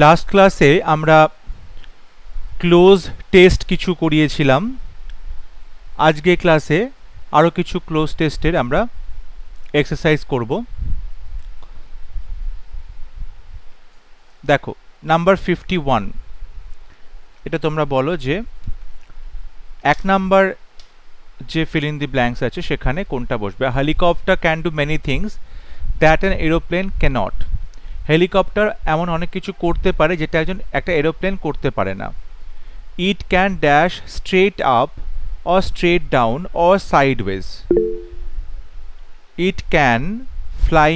Last ক্লাসে আমরা cloze test কিছু করিয়েছিলাম। আজকে ক্লাসে আরও কিছু ক্লোজ টেস্টের আমরা এক্সারসাইজ করব। দেখো নাম্বার 51, এটা তোমরা বলো যে এক নাম্বার যে ফিল ইন দি ব্ল্যাঙ্কস আছে সেখানে কোনটা বসবে। Helicopter can do many things that an aeroplane can't. Helicopter এমন অনেক কিছু করতে পারে যেটা একটা এরোপ্লেন করতে পারে না। It can dash straight up or straight down or sideways. It can fly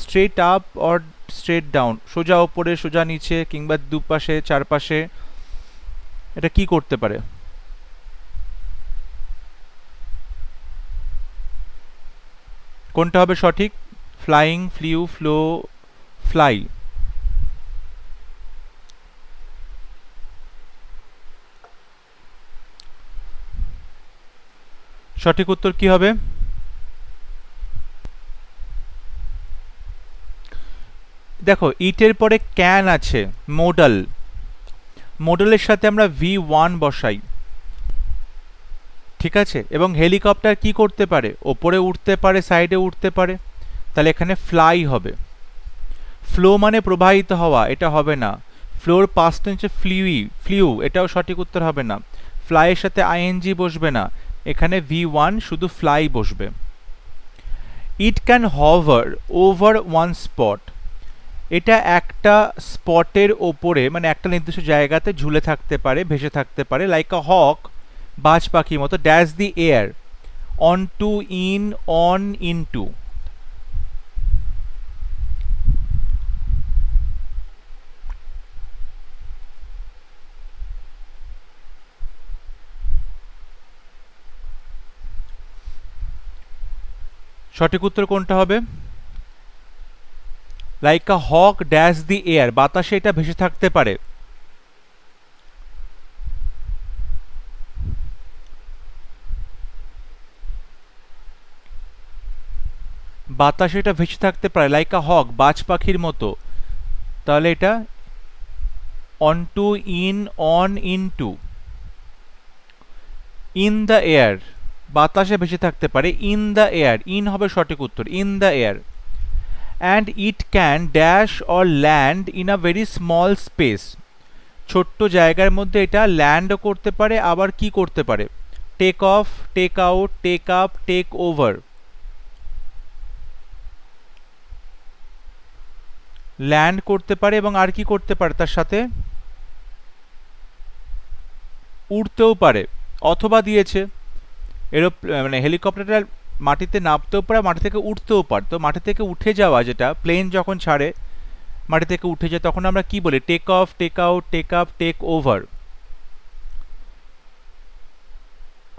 straight up or straight down, সোজা উপরে সোজা নিচে কিংবা দুপাশে চারপাশে। এটা কি করতে পারে? কোনটা হবে সঠিক? Flying, flew, flow, fly. সঠিক উত্তর কি হবে? দেখো ইটের পরে ক্যান আছে, মোডাল, মোডালের সাথে আমরা V1 বসাই, ঠিক আছে। এবং হেলিকপ্টার কি করতে পারে? ওপরে উঠতে পারে, সাইডে উঠতে পারে, তাহলে এখানে ফ্লাই হবে। ফ্লো মানে প্রবাহিত হওয়া, এটা হবে না। ফ্লোর পাস্ট টেন্সে ফ্লিউ, এটাও সঠিক উত্তর হবে না। ফ্লাইয়ের সাথে আইএনজি বসবে না, এখানে V1 শুধু ফ্লাই বসবে। It can hover over one spot, এটা একটা স্পটের ওপরে মানে একটা নির্দিষ্ট জায়গাতে ঝুলে থাকতে পারে, ভেসে থাকতে পারে, লাইক আ হক, বাজ পাখির মতো। Dash the air, onto, in, on, into. সঠিক উত্তর কোনটা হবে? Like a hawk dash the air, বাতাসে এটা ভেসে থাকতে পারে। বাতাসে এটা ভেসে থাকতে পারে, লাইক আ হক, বাজ পাখির মতো। তাহলে এটা onto, in, on, into. In the air, বাতাসে ভেসে থাকতে পারে, ইন দ্য এয়ার, ইন হবে সঠিক উত্তর, in the air. And it can dash or land in a very small space, ছোট্ট জায়গার মধ্যে এটা ল্যান্ডও করতে পারে, আবার কি করতে পারে? Take off, take out, take up, take over. Land করতে পারে এবং আর কি করতে পারে তার সাথে? উড়তেও পারে, অথবা দিয়েছে মানে হেলিকপ্টারটা মাটিতে নামতেও পারে, মাটি থেকে উঠতেও পারে। তো মাটি থেকে উঠে যাওয়া, যেটা প্লেন যখন ছাড়ে মাটি থেকে উঠে যায়, তখন আমরা কি বলি? Take off, take out, take up, take over.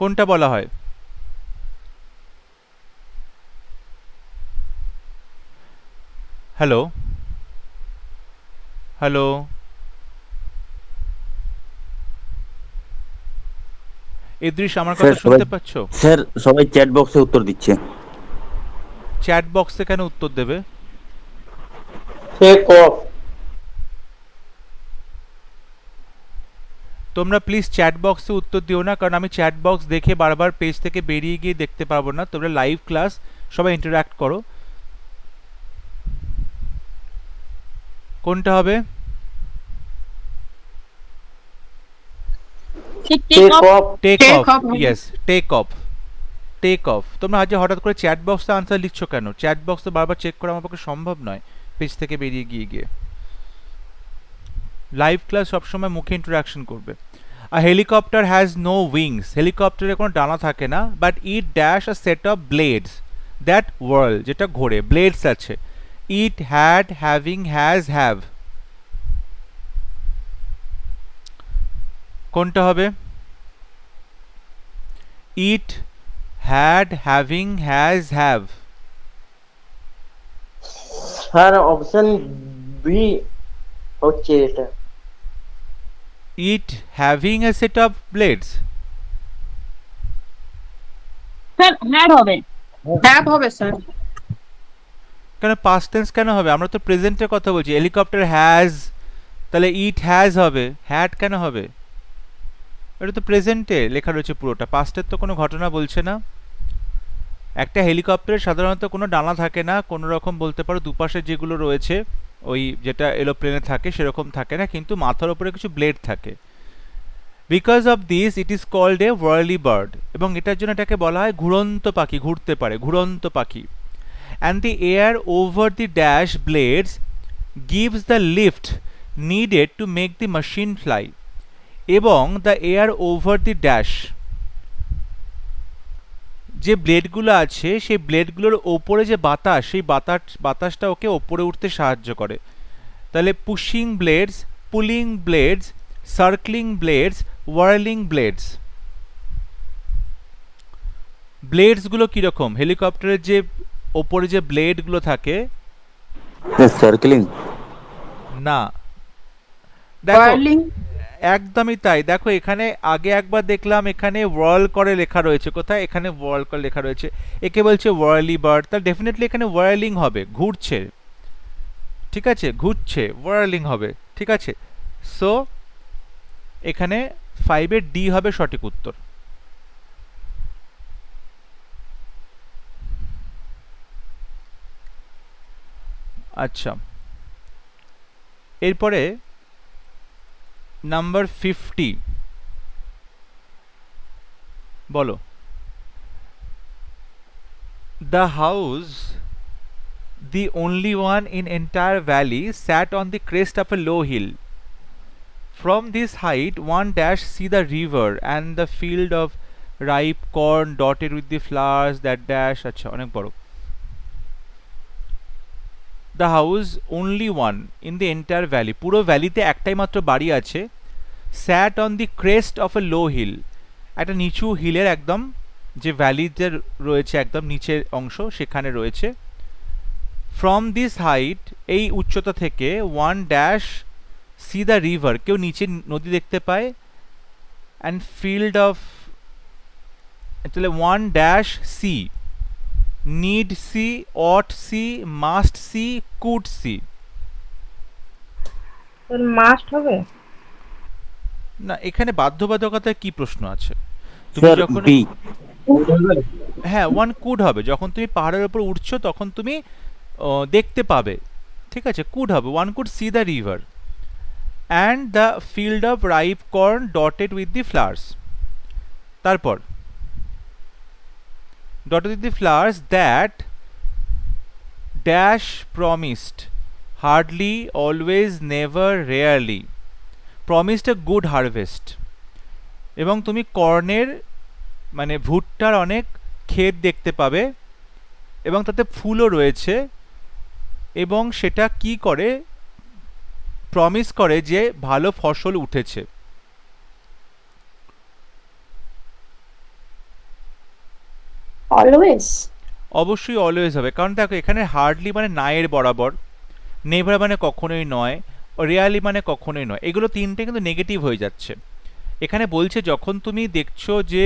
কোনটা বলা হয়? হ্যালো হ্যালো, ইদ্রিস আমার কথা শুনতে পাচ্ছ? স্যার সবাই চ্যাট বক্সে উত্তর দিচ্ছে। চ্যাট বক্সে কেন উত্তর দেবে? Take off. তোমরা প্লিজ চ্যাট বক্সে উত্তর দিও না, কারণ আমি চ্যাট বক্স দেখে বারবার পেজ থেকে বেরিয়ে গিয়ে দেখতে পারবো না। তোমরা লাইভ ক্লাস, সবাই ইন্টারঅ্যাক্ট করো। কোনটা হবে? Take off. Take off, yes, take off, take off. তোমরা আজ হঠাৎ করে চ্যাট বক্সে আনসার লিখছো কেন? চ্যাট বক্স তো বারবার চেক করা আমার পক্ষে সম্ভব নয় পেজ থেকে বেরিয়ে গিয়ে। লাইভ ক্লাস সবসময় মুখে ইন্টারাকশন করবে। A helicopter has no wings, হেলিকপ্টারে কোনো ডানা থাকে না, but it dash a set of blades that whirl, যেটা ঘোরে, ব্লেডস আছে। It had, having, has, have. কোনটা হবে? It had, having, has, have. Sir option B হচ্ছে এটা। It having a set of blades, sir had হবে, have হবে sir. কেন পাস্ট টেন্স কেন হবে? আমরা তো প্রেজেন্টের কথা বলছি। হেলিকপ্টার হ্যাজ, তাহলে ইট হ্যাজ হবে, হ্যাড কেন হবে? এটা তো প্রেজেন্টে লেখা রয়েছে পুরোটা, পাস্টের তো কোনো ঘটনা বলছে না। একটা হেলিকপ্টারের সাধারণত কোনো ডানা থাকে না, কোনো রকম বলতে পারো দুপাশে যেগুলো রয়েছে ওই যেটা এরোপ্লেনে থাকে সেরকম থাকে না, কিন্তু মাথার উপরে কিছু ব্লেড থাকে। Because of this it is called a whirly bird, এবং এটার জন্য এটাকে বলা হয় ঘুরন্ত পাখি, ঘুরতে পারে, ঘুরন্ত পাখি। And the air over the dash blades gives the lift needed to make the machine fly, এবং the air over the dash, যে ব্লেডগুলো আছে সেই ব্লেডগুলোর ওপরে যে বাতাস, সেই বাতাসটা ওকে ওপরে উঠতে সাহায্য করে। তাহলে pushing blades, pulling blades, circling blades, whirling blades. ব্লেডসগুলো কীরকম? হেলিকপ্টারের যে ওপরে যে ব্লেডগুলো থাকে, সার্কেলিং না দেখো Whirling, একদমই তাই। দেখো এখানে আগে একবার দেখলাম এখানে ওয়ার্ল করে লেখা রয়েছে, কোথায়? এখানে ওয়ার্ল করে লেখা রয়েছে, একে বলছে ওয়ার্লি বার্ড, তাহলে ডেফিনেটলি এখানে ওয়ার্লিং হবে, ঘুরছে, ঠিক আছে, ঘুরছে, ওয়ার্লিং হবে, ঠিক আছে। সো এখানে 5-এর ডি হবে সঠিক উত্তর। আচ্ছা, এরপরে নাম্বার 50 বলো। The house, the only one in entire valley, sat on the crest of a low hill. From this height one dash see the river and the field of ripe corn dotted with the flowers that dash। আচ্ছা, অনেক বড়। The house, only one in the entire valley, পুরো ভ্যালিতে একটাই মাত্র বাড়ি আছে। sat on the crest of a low hill, একটা নিচু হিলের একদম যে ভ্যালিতে রয়েছে একদম নিচের অংশ সেখানে রয়েছে। ফ্রম দিস হাইট, এই উচ্চতা থেকে, one dash see the river, কেউ নিচে নদী দেখতে পায়, অ্যান্ড ফিল্ড অফ, তাহলে one dash see, need see, ought see, must see, could see. Must হবে। না, এখানে বাধ্যবাধকতার কি প্রশ্ন আছে? তুমি স্যার যখন, বি। হ্যাঁ, ওয়ান কুড হবে, যখন তুমি পাহাড়ের উপর উঠছো তখন তুমি দেখতে পাবে, ঠিক আছে, কুড হবে, one could see the river and the field of ripe corn dotted with the flowers. তারপর dotted with the flowers that dash promised hardly always never rarely promised a good harvest, এবং তুমি কর্নের মানে ভুট্টার অনেক ক্ষেত দেখতে পাবে এবং তাতে ফুলও রয়েছে, এবং সেটা কি করে? প্রমিস করে যে ভালো ফসল উঠেছে। অলওয়েজ। অবশ্যই অলওয়েজ হবে, কারণ দেখো এখানে হার্ডলি মানে নায়ের বরাবর, নেভার মানে কখনোই নয়, রিয়ালি মানে কখনোই নয়, এগুলো তিনটে কিন্তু নেগেটিভ হয়ে যাচ্ছে। এখানে বলছে যখন তুমি দেখছো যে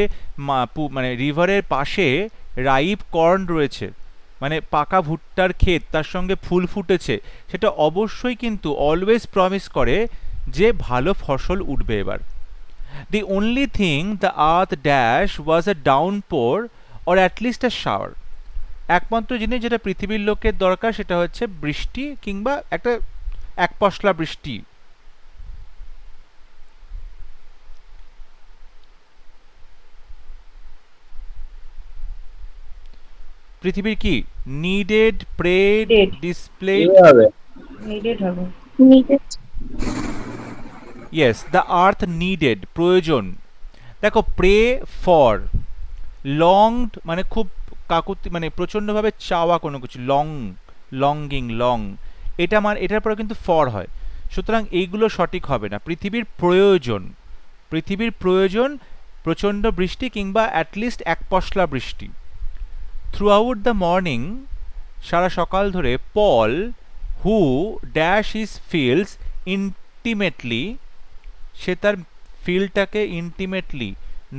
মানে রিভারের পাশে রাইপ কর্ন রয়েছে, মানে পাকা ভুট্টার ক্ষেত, তার সঙ্গে ফুল ফুটেছে, সেটা অবশ্যই কিন্তু অলওয়েজ প্রমিস করে যে ভালো ফসল উঠবে এবার। The only thing the earth dash was A ডাউনপোর or at least A shower, একমাত্র জিনিস যেটা পৃথিবীর লোকের দরকার সেটা হচ্ছে বৃষ্টি কিংবা একটা এক পশলা বৃষ্টি। পৃথিবীর কি? Needed, prayed, Needed. Display, needed হবে। Needed. Yes, the earth needed, প্রয়োজন। দেখো প্রে ফর, লংড মানে খুব কাকুতি, মানে প্রচণ্ডভাবে চাওয়া কোনো কিছু, লঙ্গিং, লং, এটা মানে এটার পরে কিন্তু ফর হয়, সুতরাং এইগুলো সঠিক হবে না। পৃথিবীর প্রয়োজন, পৃথিবীর প্রয়োজন প্রচণ্ড বৃষ্টি কিংবা অ্যাটলিস্ট এক পশলা বৃষ্টি। থ্রুআউট দ্য মর্নিং, সারা সকাল ধরে, Paul who dash is fields intimately, সে তার ফিল্ডটাকে intimately,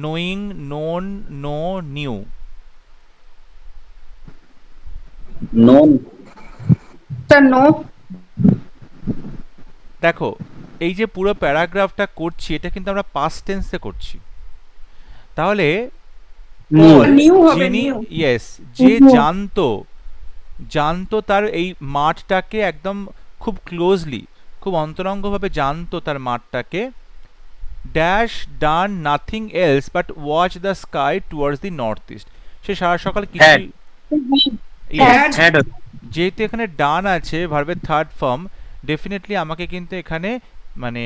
knowing, known, knew. Known. Sir no. দেখো এই যে পুরো প্যারাগ্রাফটা করছি এটা কিন্তু আমরা পাস্ট টেন্সে করছি, তাহলে New. পল নিউ হবে যিনি নিউ। ইয়েস যে Mhm. জানতো তার এই মাঠটাকে একদম খুব ক্লোজলি, খুব অন্তরঙ্গভাবে জানতো তার মাঠটাকে, dash done nothing else but watch the sky towards the north east. সে সারা সকাল কিছু Had. Had. যেহেতু এখানে ডান আছে ভার্বের থার্ড ফর্ম, ডেফিনেটলি আমাকে কিন্তু এখানে মানে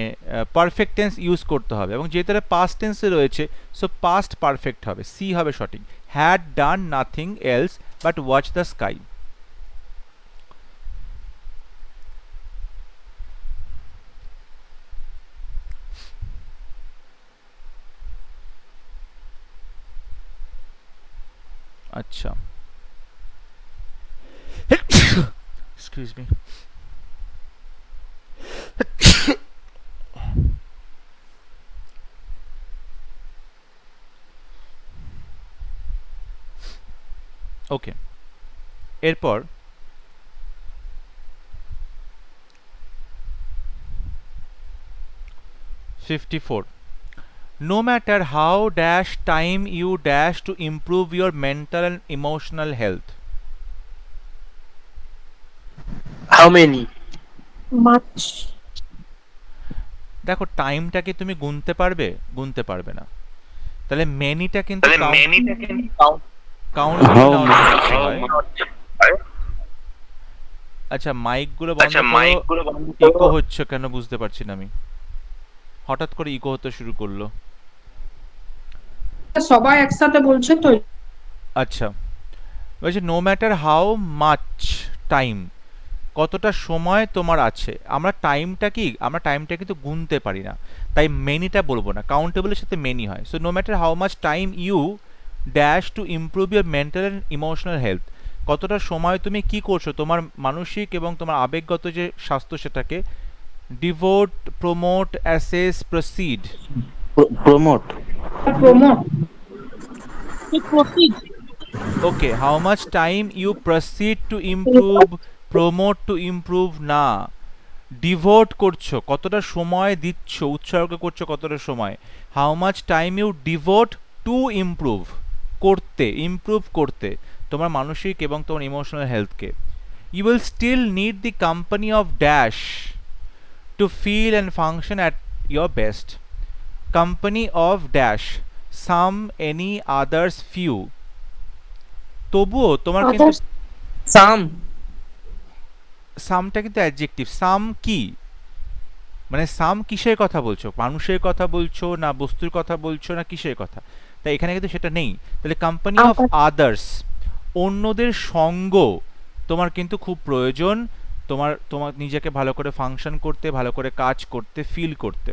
পারফেক্ট টেন্স ইউজ করতে হবে, এবং যেহেতু এটা পাস্ট টেন্সে রয়েছে সো পাস্ট পারফেক্ট হবে, সি হবে সঠিক। Had done nothing else but watch the sky. আচ্ছা, এক্সকিউজ মি। ওকে, এরপর '54 no matter how dash time you dash to improve your mental and emotional health। How many? মাছ। দেখো টাইমটাকে তুমি গুনতে পারবে? গুনতে পারবে না, তাহলে মেনিটা কিন্তু কাউন্ট How হয়। আচ্ছা মাইকগুলো বন্ধ করো, ইকো হচ্ছে কেন বুঝতে পারছি না আমি, হঠাৎ করে ইকো হতে শুরু করলো। সবাই একসাথে বলছে তো। আচ্ছা বলছে no matter how much time, কতটা সময় তোমার আছে। আমরা টাইমটা কিন্তু গুনতে পারি না, তাই মেনিটা বলবো না, কাউন্টেবলের সাথে মেনি হয়। So no matter how much time you dash to improve your mental and emotional health, কতটা সময় তুমি কি করছো তোমার মানসিক এবং তোমার আবেগগত যে স্বাস্থ্য সেটাকে, devote, promote, assess, proceed. Promote. Promote. Okay, how much time you proceed to improve, promote to improve না, ডিভোট করছো, কতটা সময় দিচ্ছ, উৎসর্গ করছো কতটা সময়। How much time you devote to improve, করতে, ইমপ্রুভ করতে তোমার মানসিক এবং তোমার ইমোশনাল হেলথকে। You will still need the company of dash to feel and function at your best. Company of dash some, any, others, few. তবুও তোমার কিন্তু Some. সামটা কিন্তু অ্যাডজেক্টিভ। সাম কি মানে সাম কিসের কথা বলছো, মানুষের কথা বলছো না বস্তুর কথা বলছো না কিসের কথা, তাই এখানে কিন্তু সেটা নেই। তাহলে কোম্পানি অফ আদার্স, অন্যদের সঙ্গ তোমার কিন্তু খুব প্রয়োজন, তোমার তোমার নিজেকে ভালো করে ফাংশন করতে, ভালো করে কাজ করতে, ফিল করতে।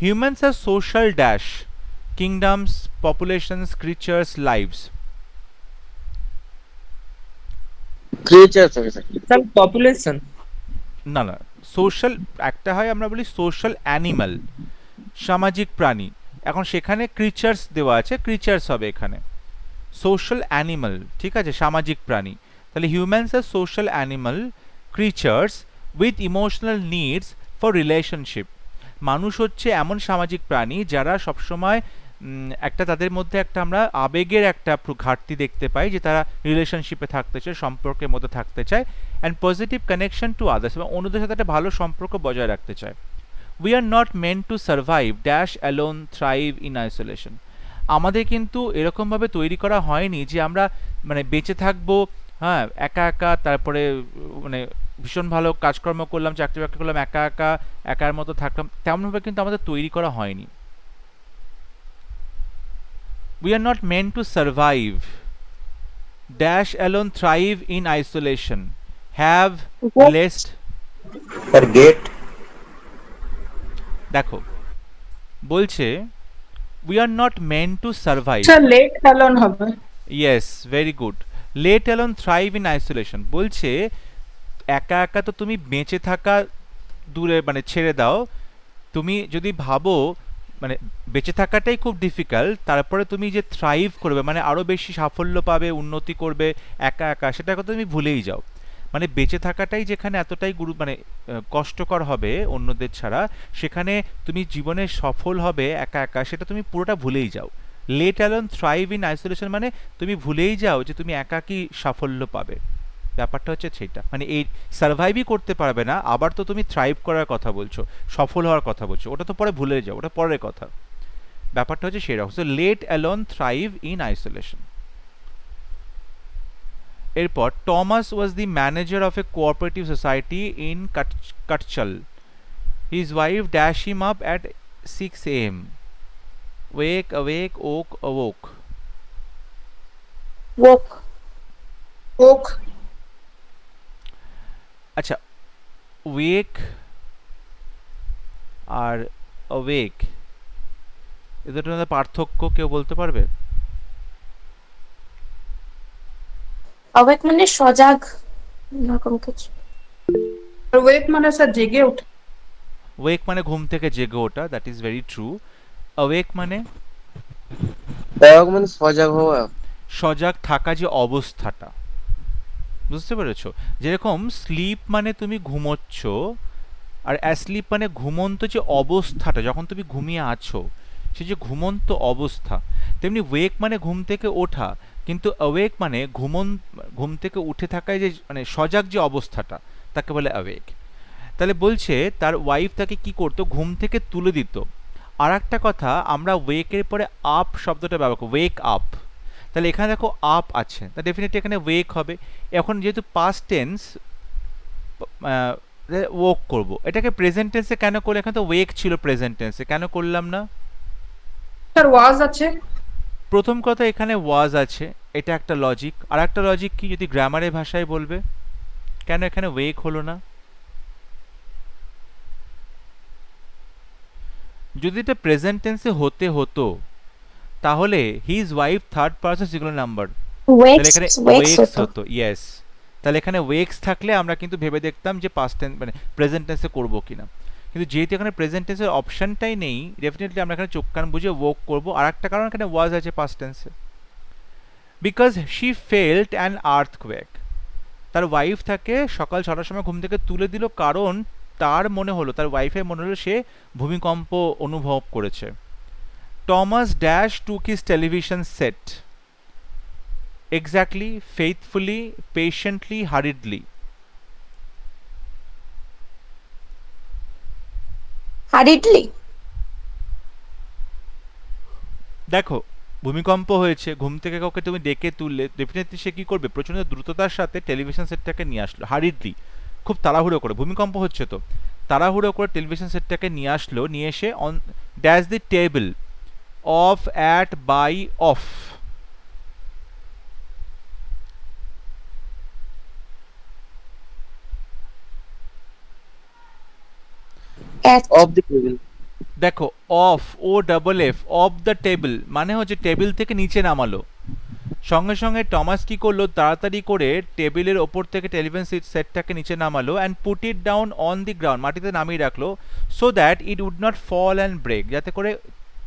Humans are social dash kingdoms, populations, creatures, lives. Creatures. Some population. না না, সোশ্যাল একটা হয় আমরা বলি সোশ্যাল অ্যানিমাল, সামাজিক প্রাণী, এখন সেখানে ক্রিচার্স দেওয়া আছে, ক্রিচার্স হবে এখানে। সোশ্যাল অ্যানিমাল, ঠিক আছে, সামাজিক প্রাণী। তাহলে humans are social animal creatures with emotional needs for relationship. মানুষ হচ্ছে এমন সামাজিক প্রাণী যারা সবসময় একটা তাদের মধ্যে একটা আমরা আবেগের একটা ঘাটতি দেখতে পাই, যে তারা রিলেশনশিপে থাকতে চায়, সম্পর্কের মধ্যে থাকতে চায়, and positive connection to others, এবং অন্যদের সাথে একটা ভালো সম্পর্ক বজায় রাখতে চায়। We are not meant to survive dash alone, thrive in isolation. আমাদের কিন্তু এরকমভাবে তৈরি করা হয়নি যে আমরা মানে বেঁচে থাকবো, হ্যাঁ একা একা, তারপরে মানে ভীষণ ভালো কাজকর্ম করলাম, চাকরি বাকরি করলাম, একা একা একার মতো থাকলাম, তেমনভাবে কিন্তু আমাদের তৈরি করা হয়নি। We are not meant to survive dash alone, thrive in isolation, have less। Forget. দেখো বলছে we are not meant to survive। Sir let alone হবে। yes very good, let alone thrive in isolation। বলছে একা একা তো তুমি বেঁচে থাকা দূরে মানে ছেড়ে দাও, তুমি যদি ভাবো মানে বেঁচে থাকাটাই খুব ডিফিকাল্ট, তারপরে তুমি যে থ্রাইভ করবে মানে আরো বেশি সাফল্য পাবে, উন্নতি করবে একা একা, সেটার কথা তুমি ভুলেই যাও। মানে বেঁচে থাকাটাই যেখানে এতটাই কষ্টকর হবে অন্যদের ছাড়া, সেখানে তুমি জীবনে সফল হবে একা একা সেটা তুমি পুরোটা ভুলেই যাও। Late alone thrive in isolation মানে তুমি ভুলেই যাও যে তুমি একাকী সাফল্য পাবে। ব্যাপারটা হচ্ছে সেইটা, মানে এই সার্ভাইভই করতে পারবে না, আবার তো তুমি থ্রাইভ করার কথা বলছো, সফল হওয়ার কথা বলছো, ওটা তো পরে ভুলে যাও, ওটা পরের কথা। ব্যাপারটা হচ্ছে সেরকম। So let alone thrive in isolation. এরপর Thomas was the manager of a cooperative society in Katchal. His wife dash him up at 6 AM. Wake, awake, oak, awoke. woke, oak আচ্ছা, ওয়েক আর অওয়েক এদের মধ্যে পার্থক্য কেউ বলতে পারবে? awake মানে সজাগ এরকম কিছু। আর ওয়েক মানে স্যার জেগে ওঠা। ওয়েক মানে ঘুম থেকে জেগে ওঠা, দ্যাট ইজ ভেরি ট্রু। অওয়েক মানে Awake মানে সজাগ হওয়া। সজাগ থাকা, যে অবস্থাটা, বুঝতে পেরেছো? যেরকম স্লিপ মানে তুমি ঘুমোচ্ছ, আর অ্যাসলিপ মানে ঘুমন্ত যে অবস্থাটা, যখন তুমি ঘুমিয়ে আছো সে যে ঘুমন্ত অবস্থা, তেমনি ওয়েক মানে ঘুম থেকে ওঠা, কিন্তু অওয়েক মানে ঘুম থেকে উঠে থাকায় যে মানে সজাগ যে অবস্থাটা তাকে বলে অওয়েক। তাহলে বলছে তার ওয়াইফ তাকে কি করতো, ঘুম থেকে তুলে দিত। আর একটা কথা, আমরা ওয়েকের পরে আপ শব্দটা ব্যবহার করি, ওয়েক আপ। তাহলে এখানে দেখো আপ আছে, তা ডেফিনেটলি এখানে ওয়েক হবে। এখন যেহেতু পাস্ট টেন্স, ওয়েক করব, এটাকে প্রেজেন্ট টেন্সে কেন করলে? এখানে তো ওয়েক ছিল প্রেজেন্ট টেন্সে, কেন করলাম না? স্যার ওয়াজ আছে। প্রথম কথা এখানে ওয়াজ আছে, এটা একটা লজিক। আর একটা লজিক কি, যদি গ্রামারের ভাষায় বলবে, কেন এখানে ওয়েক হলো না? যদি এটা প্রেজেন্ট টেন্সে হতে হতো তাহলে his wife third person singular number, তাহলে এখানে ওয়েকস হতো। ইয়েস, তাহলে এখানে ওয়েকস থাকলে আমরা কিন্তু ভেবে দেখতাম যে পাস্ট টেন্স মানে প্রেজেন্ট টেন্সে করবো কিনা, কিন্তু যেহেতু এখানে প্রেজেন্ট টেন্সের অপশনটাই নেই, ডেফিনেটলি আমরা এখানে চোখ কান বুঝে ওয়াক করবো। আর একটা কারণ, এখানে ওয়াজ আছে past tense. Because she felt an earthquake, তার ওয়াইফ তাকে সকাল 6টার সময় ঘুম থেকে তুলে দিল, কারণ তার মনে হলো, তার ওয়াইফের মনে হলো সে ভূমিকম্প অনুভব করেছে। Thomas dash took his television set exactly, faithfully, patiently, হারিডলি। hurriedly, দেখো, ভূমিকম্প হয়েছে, ঘুম থেকে কাউকে তুমি ডেকে তুললে, ডেফিনেটলি সে কি করবে, প্রচন্ড দ্রুততার সাথে টেলিভিশন সেটটাকে নিয়ে আসলো, হারিডলি, খুব তাড়াহুড়ো করে, ভূমিকম্প হচ্ছে তো তাড়াহুড়ো করে টেলিভিশন সেটটাকে নিয়ে আসলো, নিয়ে এসে on dash the table of at by off. at, Of the table. দেখো, off, O double F, off the table মানে হচ্ছে টেবিল থেকে নিচে নামালো। সঙ্গে সঙ্গে টমাস কি করলো, তাড়াতাড়ি করে টেবিলের ওপর থেকে টেলিভিশন সেটটাকে নিচে নামালো and put it down on the ground, মাটিতে নামিয়ে রাখলো, so that it would not fall and break, যাতে করে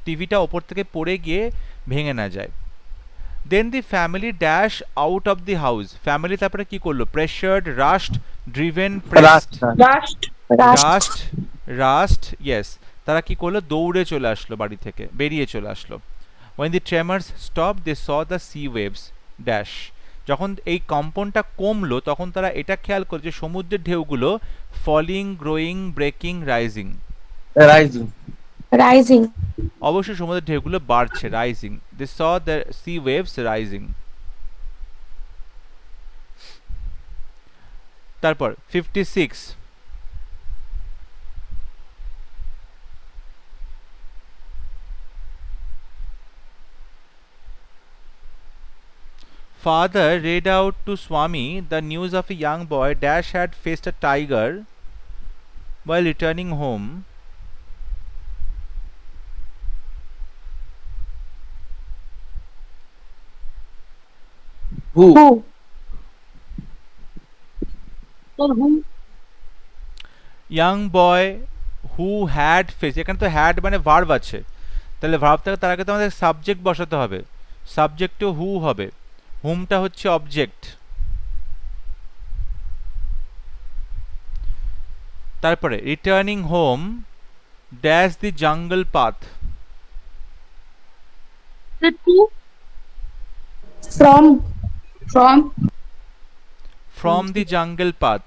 টিভিটা ওপর থেকে পড়ে গিয়ে ভেঙে না যায়। Then the family dash out of the house, family তারপরে কি করলো, pressured, rushed, driven, pressed, rushed rushed, rushed, yes, তারা কি করলো, দৌড়ে চলে আসলো, বাড়ি থেকে বেরিয়ে চলে আসলো। when the tremors stopped they saw the sea waves dash, যখন এই কম্পনটা কমলো তখন তারা এটা খেয়াল করে যে সমুদ্রের ঢেউগুলো falling, growing, breaking, rising, Rising. rising, অবশ্যই সমুদ্রের ঢেউগুলো বাড়ছে, rising, they saw the sea waves rising। তারপর 56, father read out to Swami the news of a young boy dash had faced a tiger while returning home. Who? who, young boy who had faced, এখানে তো had মানে verb আছে, তাহলে verb থেকে তার আগে তো আমাদের সাবজেক্ট বসাতে হবে, সাবজেক্টে হু হবে, হুমটা হচ্ছে অবজেক্ট, তারপরে returning home dash the jungle path From From from the jungle path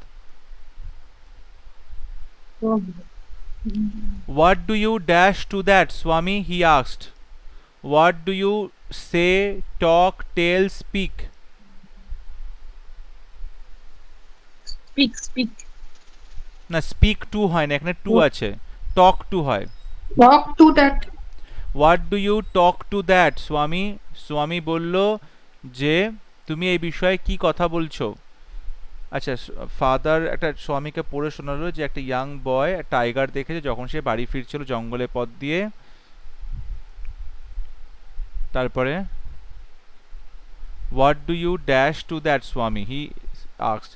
What do you dash to that, Swami? He asked. What do you say, talk, tell, speak? Speak. না speak to হয় না, এখানে to আছে, talk to হয়। talk to that. What do you talk to that, Swami? Swami বলল যে তুমি এই বিষয়ে কি কথা বলছো। আচ্ছা, ফাদার একটা স্বামীকে পড়ে শোনালো যে একটা ইয়াং বয় টাইগার দেখেছে যখন সে বাড়ি ফিরছিল জঙ্গলের পথ দিয়ে। তারপরে what do you dash to that swami, he asked.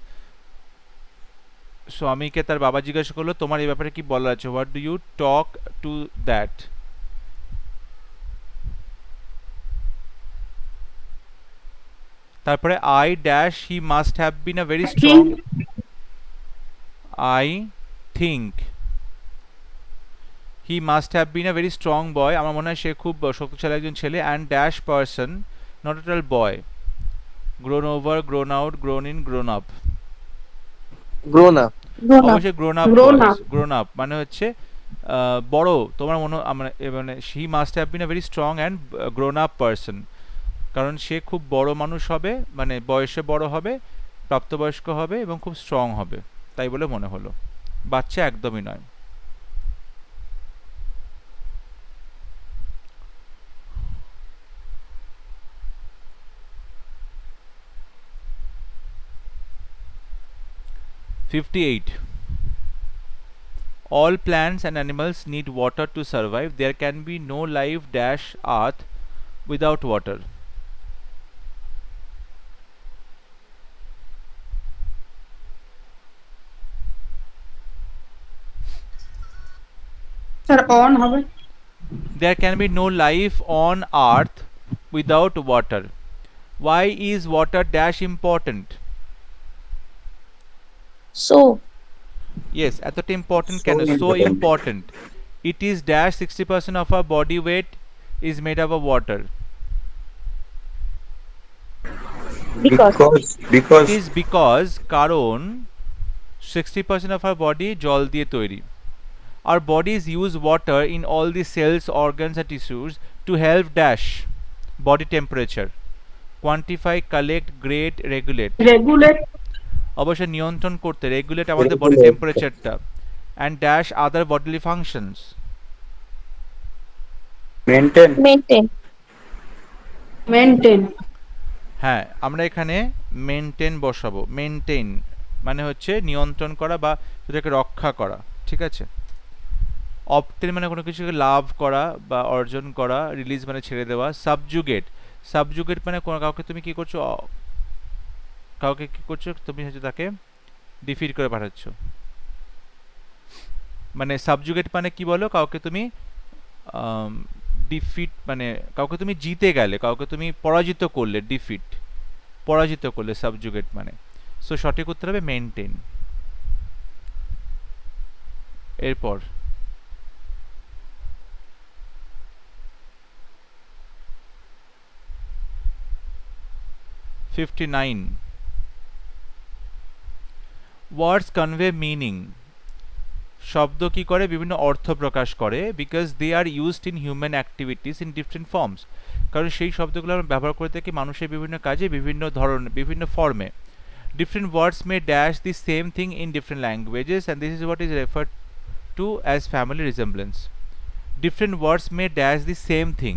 স্বামীকে তার বাবা জিজ্ঞাসা করলো তোমার এই ব্যাপারে কি বলার আছে, what do you talk to that. তারপরে I dash he must have been a very strong, I think he must have been a very strong boy, আমার মনে হয় সে খুব শক্তিশালী একজন ছেলে। And dash person, not at all boy, grown over, grown out, grown in, grown up. Grown up. grown up. অবশ্যই grown up, Grown up. Grown up মানে হচ্ছে বড়। তোমার মানে হি must have been a very strong and grown up person, কারণ সে খুব বড় মানুষ হবে, মানে বয়সে বড় হবে, প্রাপ্তবয়স্ক হবে এবং খুব স্ট্রং হবে, তাই বলে মনে হলো। বাচ্চা একদমই নয়। All plants and animals need water to survive. There can be no life dash earth without water. Sir, on হবে। There can be no life on earth without water. Why is water dash important? So Yes, এতটা important কেন? So important. It is dash 60% of our body weight is made up of water. because because It is because কারণ 60% of our body জল দিয়ে তৈরি। Our bodies use water in all the cells, organs and tissues to help dash body temperature, quantify, collect, grade, regulate, Regulate অবশ্যই নিয়ন্ত্রণ করতে, regulate আমাদের body Regulate. টেম্পারেচারটা, and dash other bodily functions. maintain maintain. হ্যাঁ, আমরা এখানে maintain বসাবো। Maintain মানে হচ্ছে নিয়ন্ত্রণ করা বা সেটাকে রক্ষা করা, ঠিক আছে। অবটেন মানে কোনো কিছুকে লাভ করা বা অর্জন করা, রিলিজ মানে ছেড়ে দেওয়া। সাবজুগেট, সাবজুগেট মানে কোনো কাউকে তুমি কি করছো, কাউকে কি করছো তুমি হচ্ছে তাকে ডিফিট করে পাঠাচ্ছ। মানে সাবজুগেট মানে কি বলো, কাউকে তুমি ডিফিট মানে কাউকে তুমি জিতে গেলে, কাউকে তুমি পরাজিত করলে, ডিফিট পরাজিত করলে সাবজুগেট মানে। সো সঠিক উত্তর হবে মেনটেন। এরপর #59 ওয়ার্ডস কনভে মিনিং। শব্দ কি করে, বিভিন্ন অর্থ প্রকাশ করে, because they are used in human activities in different forms, কারণ সেই শব্দগুলো আমরা ব্যবহার করে থাকি মানুষের বিভিন্ন কাজে, বিভিন্ন ধরনের, বিভিন্ন ফর্মে। Different words may dash the same thing in different languages and this is what is referred to as family resemblance. Different words may dash the same thing,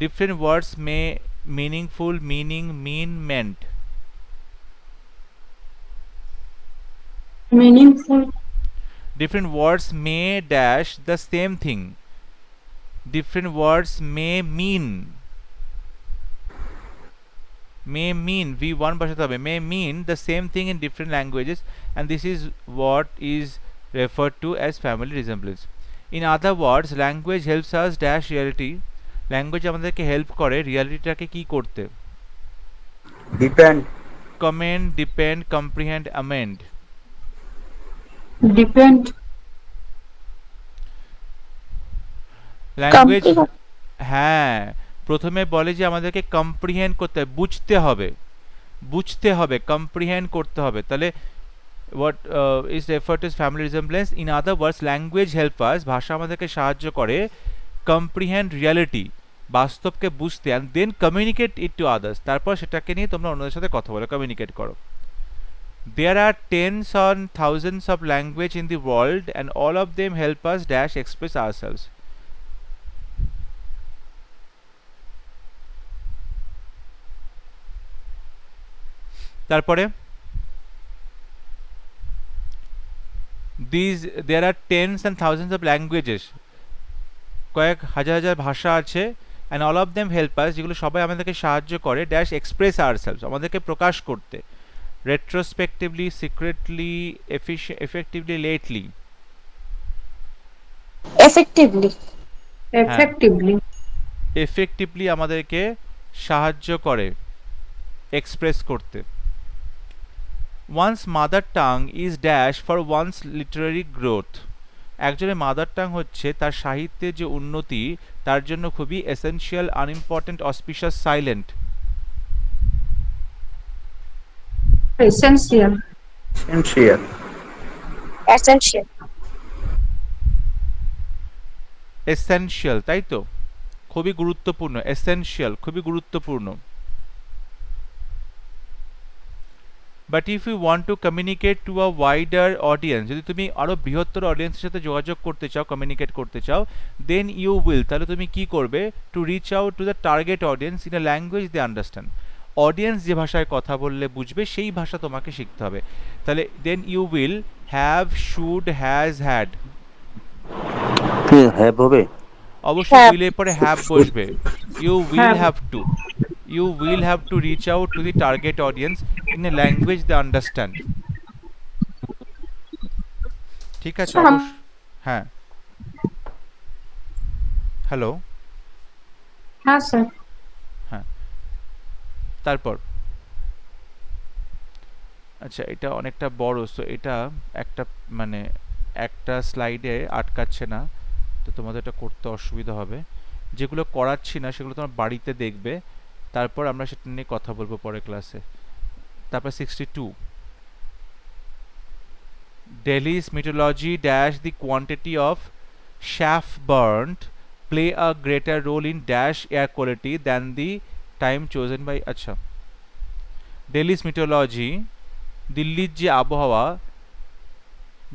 different words may meaningful, meaning, mean, meant. meaningful Different words may dash the same thing, different words may mean, v1 বসাতে হবে, may mean the same thing in different languages and this is what is referred to as family resemblance. In other words, language helps us dash reality, language আমাদেরকে help করে রিয়ালিটিটাকে কি করতে, depend commend, depend, comprehend, amend. Depend. Language, Comprehend. হ্যাঁ, প্রথমে বলে যে আমাদেরকে comprehend করতে হবে, বুঝতে হবে, কম্প্রিহেন্ড করতে হবে। তাহলে what is referred to as family resemblance? In other words, language help us, ভাষা আমাদেরকে সাহায্য করে comprehend reality, বাস্তবকে বুঝতে, and then communicate it to others, তারপর সেটাকে নিয়ে তোমরা অন্যদের সাথে কথা বলো, কমিউনিকেট করো। There are tens and thousands of language in the world and all of them help us dash express ourselves. তারপরে there are tens and thousands of languages, কয়েক হাজার হাজার ভাষা আছে, and all of them help us, যেগুলো সবাই আমাদেরকে সাহায্য করে dash express ourselves, আমাদেরকে প্রকাশ করতে, retrospectively, secretly, effectively, lately. Effectively. Effectively. effectively আমাদেরকে সাহায্য করে এক্সপ্রেস করতে। one's mother tongue is dash for one's literary growth, একজনের মাদার টাং হচ্ছে তার সাহিত্যের যে উন্নতি তার জন্য খুবই essential, unimportant, auspicious, silent. Essential. Essential. Essential. Essential, তাই তো, খুবই গুরুত্বপূর্ণ, এসেনশিয়াল খুবই গুরুত্বপূর্ণ। But if you want to communicate to a wider audience, যদি তুমি আরো বৃহত্তর অডিয়েন্সের সাথে যোগাযোগ করতে চাও, কমিউনিকেট করতে চাও, দেন ইউ উইল, তাহলে তুমি কি করবে, to reach out to the target audience in a language they understand, audience যে ভাষায় কথা বললে বুঝবে সেই ভাষা তোমাকে শিখতে হবে। তাহলে then you will have, should, has, had, have হবে। অবশ্যই Have. উইলের পরে হ্যাভ বসবে। You will Have. Have to, you will have to reach out to the target audience in a language they understand. ঠিক আছে, হ্যাঁ, হ্যালো, হ্যাঁ sir. হ্যাঁ, তারপর আচ্ছা, এটা অনেকটা বড়, সো এটা একটা মানে একটা স্লাইডে আটকাচ্ছে না, তো তোমাদের এটা করতে অসুবিধা হবে। যেগুলো করাচ্ছি না সেগুলো তোমার বাড়িতে দেখবে, তারপর আমরা সেটা নিয়ে কথা বলবো পরের ক্লাসে। তারপর 62, Delhi's meteorology dash the quantity of chaff burnt play a greater role in dash air quality than the time chosen by, আচ্ছা, Delhi's meteorology, দিল্লির যে আবহাওয়া,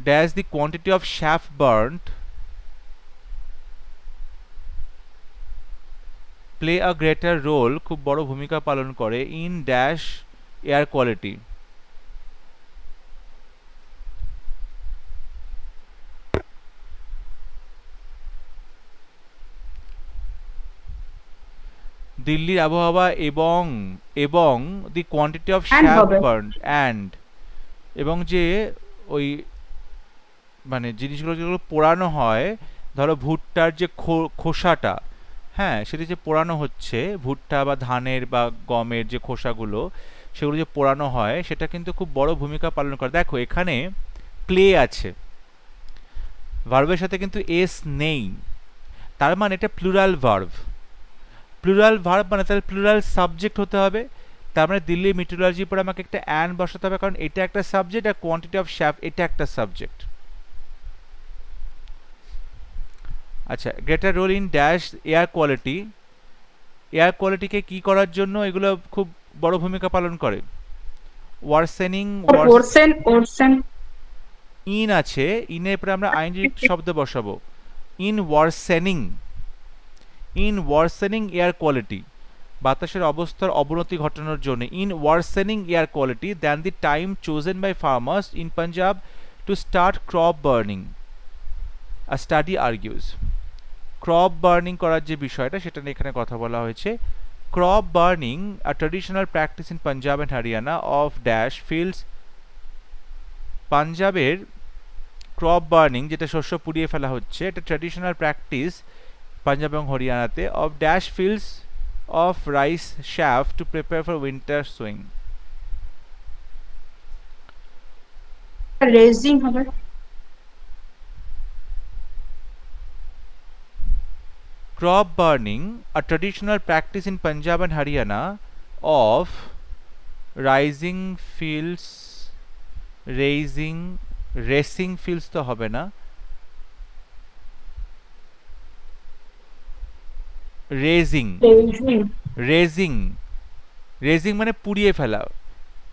dash the quantity of chaff burnt play a greater role, খুব বড় ভূমিকা পালন করে, in dash air quality. দিল্লির আবহাওয়া এবং এবং দি কোয়ান্টিটি অফ And শ্যাফ হবে। বার্ন অ্যান্ড, এবং যে ওই মানে জিনিসগুলো যেগুলো পোড়ানো হয়, ধরো ভুট্টার যে খোসাটা, হ্যাঁ, সেটা যে পোড়ানো হচ্ছে, ভুট্টা বা ধানের বা গমের যে খোসাগুলো, সেগুলো যে পোড়ানো হয়, সেটা কিন্তু খুব বড় ভূমিকা পালন করে। দেখো এখানে প্লে আছে, ভার্বের সাথে কিন্তু এস নেই, তার মানে এটা প্লুরাল ভার্ব। প্লুরাল ভার্ব মানে তাহলে প্লুরাল সাবজেক্ট হতে হবে, তার মানে দিল্লি মিটোলজির পরে আমাকে একটা অ্যান বসাতে হবে, কারণ এটা একটা সাবজেক্ট আর কোয়ান্টিটি অফ শ্যাফ এটা একটা সাবজেক্ট। আচ্ছা, greater role in dash air quality, air কোয়ালিটিকে কি করার জন্য এগুলো খুব বড় ভূমিকা পালন করে? ওয়ার্সেনিং, ওরসেন। ইন আছে, ইনের পরে আমরা আইনজি শব্দ বসাবো, in worsening, in worsening air quality, বাতাসের অবস্থার অবনতি ঘটানোর জন্য, in worsening air quality than the time chosen by farmers in Punjab to start crop burning, a study argues. Crop burning করার যে বিষয়টা সেটা নিয়ে এখানে কথা বলা হয়েছে। Crop burning, a traditional practice in Punjab and Haryana of dash fields, পাঞ্জাবের ক্রপ বার্নিং যেটা শস্য পুড়িয়ে ফেলা হচ্ছে, এটা ট্র্যাডিশনাল প্র্যাকটিস পাঞ্জাব এবং হরিয়ানাতে, of dash fields of rice chaff to prepare for winter sowing. Razing হবে। crop burning, a traditional practice in Punjab and Haryana of rising fields, racing fields তো হবে না, রেজিং মানে পুড়িয়ে ফেলা,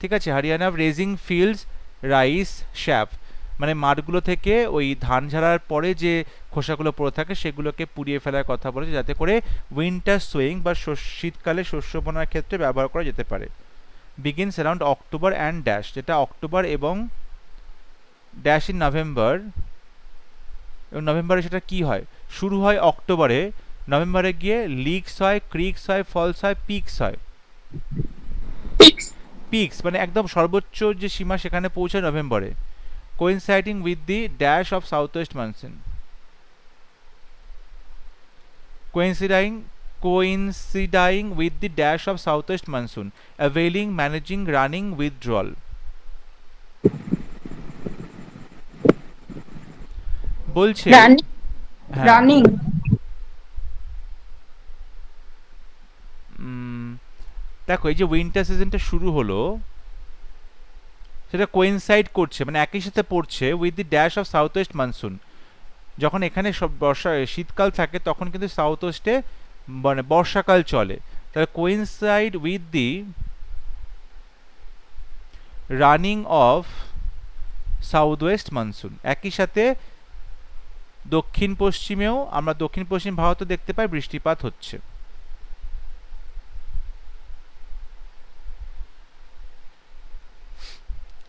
ঠিক আছে। হরিয়ানা রেজিং ফিল্ডস রাইস শ্যাফ মানে মাঠগুলো থেকে ওই ধান ঝাড়ার পরে যে খোসাগুলো পড়ে থাকে সেগুলোকে পুড়িয়ে ফেলার কথা বলেছে, যাতে করে উইন্টার সোয়িং বা শীতকালে শস্য বোনার ক্ষেত্রে ব্যবহার করা যেতে পারে। Begins around October and dash, যেটা অক্টোবর এবং ড্যাশ ইন নভেম্বর, এবং নভেম্বরে সেটা কি হয়, শুরু হয় অক্টোবরে, নভেম্বরে গিয়ে লিকস হয়, ক্রিকস হয়, ফলস হয়, পিকস হয়। পিকস মানে একদম সর্বোচ্চ যে সীমা সেখানে পৌঁছায় নভেম্বরে। Coinciding with the dash of south West monsoon, coinciding with the dash of southwest monsoon, availing, managing, running, withdrawal. বলছে হ্যাঁ, রানিং দেখো এই যে উইন্টার সিজনটা শুরু হলো সেটা কোইনসাইড করছে মানে একই সাথে পড়ছে with the dash of south West monsoon. যখন এখানে সব বর্ষা শীতকাল থাকে তখন কিন্তু সাউথ ওয়েস্টে মানে বর্ষাকাল চলে, তাহলে coincide with the running of south West monsoon, একই সাথে দক্ষিণ পশ্চিমেও আমরা দক্ষিণ পশ্চিম ভারতে দেখতে পাই বৃষ্টিপাত হচ্ছে।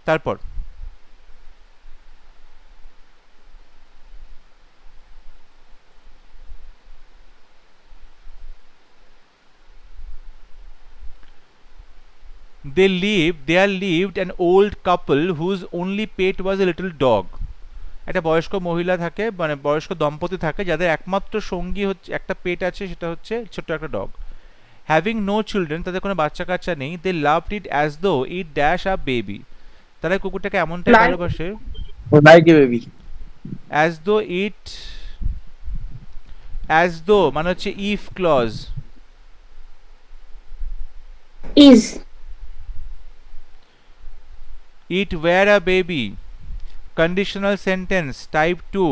তারপর there lived an old couple whose only pet was a little dog. একটা বয়স্ক মহিলা থাকে মানে বয়স্ক দম্পতি থাকে যাদের একমাত্র সঙ্গী হচ্ছে একটা পেট আছে, সেটা হচ্ছে ছোট্ট একটা ডগ। হ্যাভিং নো চিলড্রেন, তাদের কোনো বাচ্চা কাচ্চা নেই। দে loved it as though it dash a baby, তারা কুকুরটাকে এমনটাই Like- ভালোবাসে Like a baby. As though it, as though মানে হচ্ছে if clause, is, it were a baby, conditional sentence type 2,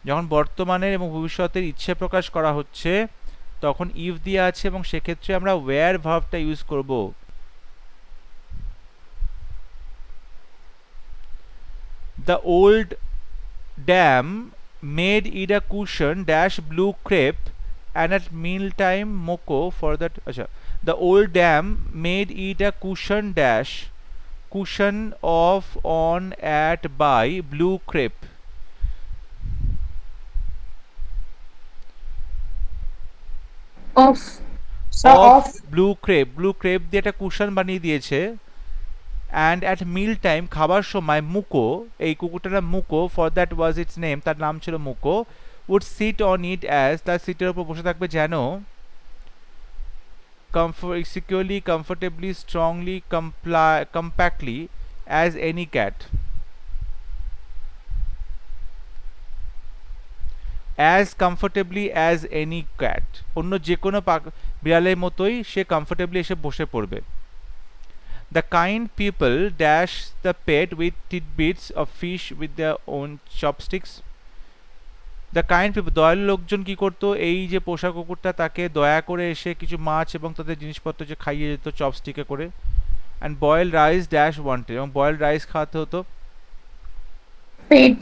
যখন বর্তমানের এবং ভবিষ্যতের ইচ্ছে প্রকাশ করা হচ্ছে তখন ইফ দিয়ে আছে এবং সেক্ষেত্রে আমরা ওয়্যার ভার্বটা ইউজ করব। The old dam made it a cushion dash blue crepe and at mealtime moko for that. Acha, the old dam made it a cushion dash cushion of on at by blue crepe. Of Of blue crepe দিয়ে একটা cushion বানিয়ে দিয়েছে। And at mill time খাবার সময় মুকো, এই কুকুরটার নাম Muko, for that was its name, তার নাম ছিল Muko, would sit on it as, তার সিটের উপর বসে থাকবে যেন, securely, comfortably, strongly, compactly as any cat, as comfortably as any cat, অন্য যে কোনো বিড়ালের মতোই সে কমফোর্টেবলি এসে বসে পড়বে। The kind people dash the pet with tidbits of fish with their own chopsticks. The kind people, দয়ালু লোকজন কি করতো, এই যে পোষা কুকুরটা তাকে দয়া করে এসে কিছু মাছ এবং তাদের জিনিসপত্র যে খাইয়ে যেত চপস্টিকে করে। And boiled rice dash wanted, এবং boiled rice খাওয়াতে হতো। fed,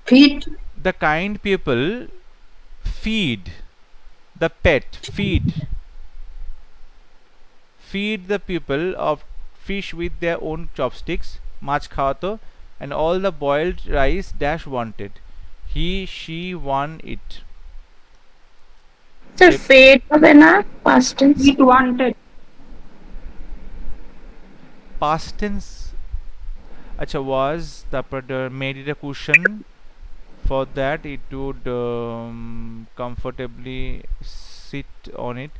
fit The kind people feed the pet, feed the people of fish with their own chopsticks, মাছ খাওয়াতো। And all the boiled rice dash wanted, he she won it. so fed হবে না past tense, it wanted Past tense, acha, was, তারপর made it a cushion, for that it would comfortably sit on it.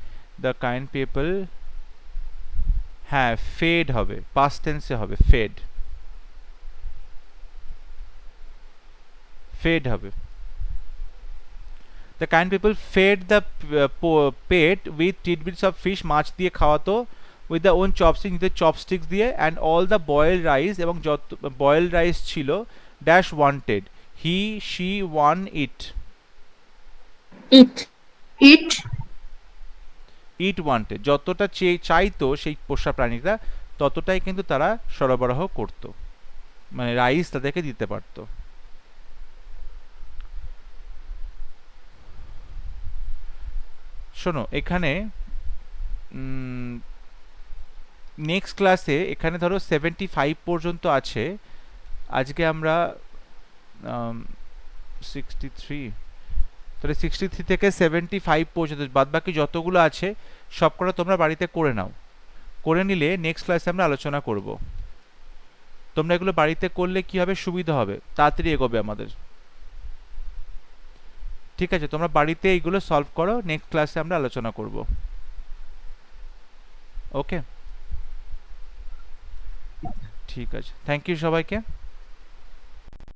The kind people, হ্যাঁ fed হবে, past টেন্সে হবে, fed হবে। The kind people fed the pet with tidbits of fish, মাছ দিয়ে খাওয়াতো, with the own chopstick, নিজের chopsticks দিয়ে, and all the boiled rice, এবং যত বয়েলড রাইস ছিল, dash wanted, he she want eat, Eat. Eat. Eat wanted, যতটা চাইতো সেই পোষা প্রাণীরা ততটাই কিন্তু তারা সরবরাহ করত, মানে রাইস তাদেরকে দিতে পারতো। শোনো এখানে নেক্সট ক্লাসে এখানে ধরো 75 পর্যন্ত আছে, আজকে আমরা 63, তাহলে 63 থেকে 75 পর্যন্ত বাদবাকি যতগুলো আছে সবকটা তোমরা বাড়িতে করে নাও, করে নিলে নেক্সট ক্লাসে আমরা আলোচনা করব। তোমরা এগুলো বাড়িতে করলে কি হবে, সুবিধা হবে, তাড়াতাড়ি এগোবে আমাদের। ঠিক আছে, তোমরা বাড়িতে এইগুলো সলভ করো, নেক্সট ক্লাসে আমরা আলোচনা করব। ওকে, ঠিক আছে, থ্যাংক ইউ সবাইকে।